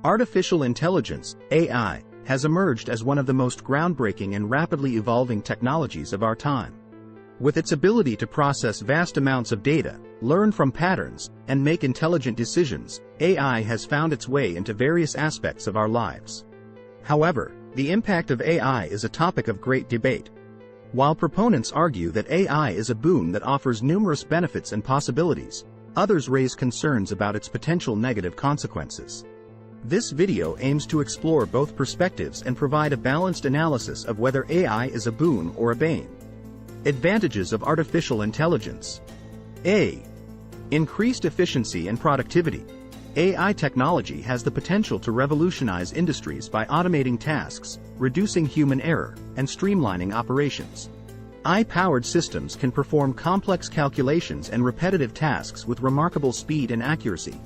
Artificial intelligence, AI, has emerged as one of the most groundbreaking and rapidly evolving technologies of our time. With its ability to process vast amounts of data, learn from patterns, and make intelligent decisions, AI has found its way into various aspects of our lives. However, the impact of AI is a topic of great debate. While proponents argue that AI is a boon that offers numerous benefits and possibilities, others raise concerns about its potential negative consequences. This video aims to explore both perspectives and provide a balanced analysis of whether AI is a boon or a bane. Advantages of artificial intelligence. A. Increased efficiency and productivity. AI technology has the potential to revolutionize industries by automating tasks, reducing human error, and streamlining operations. AI-powered systems can perform complex calculations and repetitive tasks with remarkable speed and accuracy,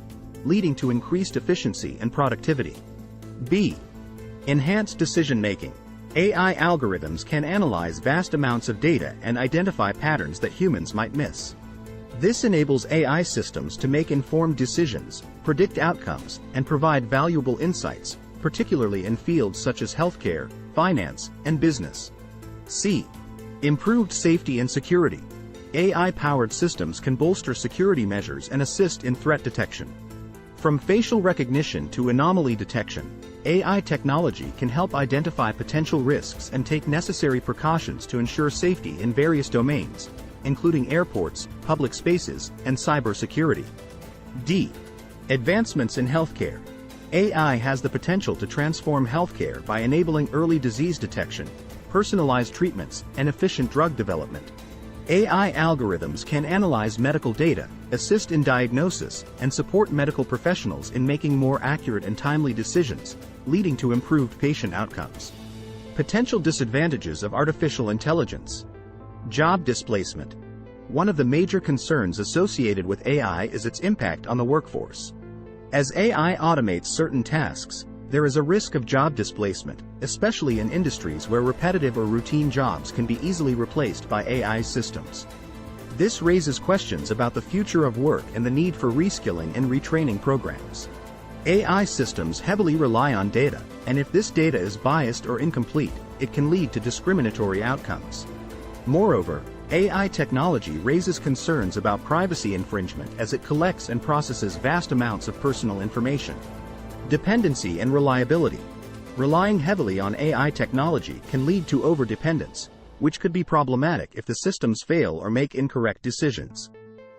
leading to increased efficiency and productivity. B. Enhanced decision-making. AI algorithms can analyze vast amounts of data and identify patterns that humans might miss. This enables AI systems to make informed decisions, predict outcomes, and provide valuable insights, particularly in fields such as healthcare, finance, and business. C. Improved safety and security. AI-powered systems can bolster security measures and assist in threat detection. From facial recognition to anomaly detection, AI technology can help identify potential risks and take necessary precautions to ensure safety in various domains, including airports, public spaces, and cybersecurity. D. Advancements in healthcare. AI has the potential to transform healthcare by enabling early disease detection, personalized treatments, and efficient drug development. AI algorithms can analyze medical data, assist in diagnosis, and support medical professionals in making more accurate and timely decisions, leading to improved patient outcomes. Potential disadvantages of artificial intelligence. Job displacement. One of the major concerns associated with AI is its impact on the workforce. As AI automates certain tasks, there is a risk of job displacement, especially in industries where repetitive or routine jobs can be easily replaced by AI systems. This raises questions about the future of work and the need for reskilling and retraining programs. AI systems heavily rely on data, and if this data is biased or incomplete, it can lead to discriminatory outcomes. Moreover, AI technology raises concerns about privacy infringement as it collects and processes vast amounts of personal information. Dependency and reliability. Relying heavily on AI technology can lead to overdependence, which could be problematic if the systems fail or make incorrect decisions.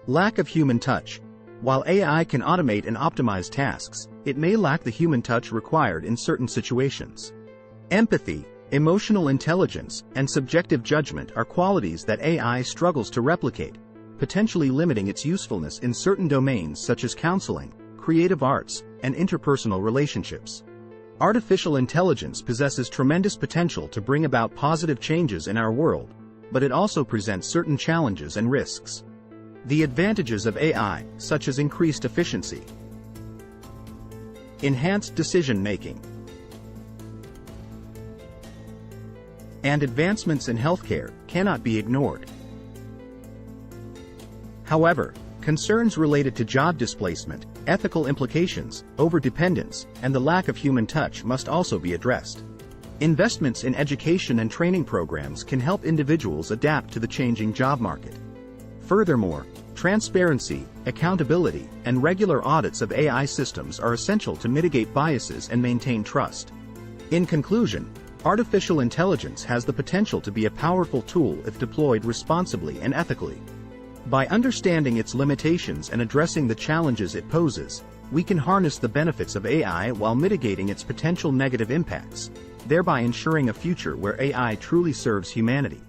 Lack of human touch. While AI can automate and optimize tasks, it may lack the human touch required in certain situations. Empathy, emotional intelligence, and subjective judgment are qualities that AI struggles to replicate, potentially limiting its usefulness in certain domains such as counseling, creative arts, and interpersonal relationships. Artificial intelligence possesses tremendous potential to bring about positive changes in our world, but it also presents certain challenges and risks. The advantages of AI, such as increased efficiency, enhanced decision-making, and advancements in healthcare, cannot be ignored. However, concerns related to job displacement, ethical implications, overdependence, and the lack of human touch must also be addressed. Investments in education and training programs can help individuals adapt to the changing job market. Furthermore, transparency, accountability, and regular audits of AI systems are essential to mitigate biases and maintain trust. In conclusion, artificial intelligence has the potential to be a powerful tool if deployed responsibly and ethically. By understanding its limitations and addressing the challenges it poses, we can harness the benefits of AI while mitigating its potential negative impacts, thereby ensuring a future where AI truly serves humanity.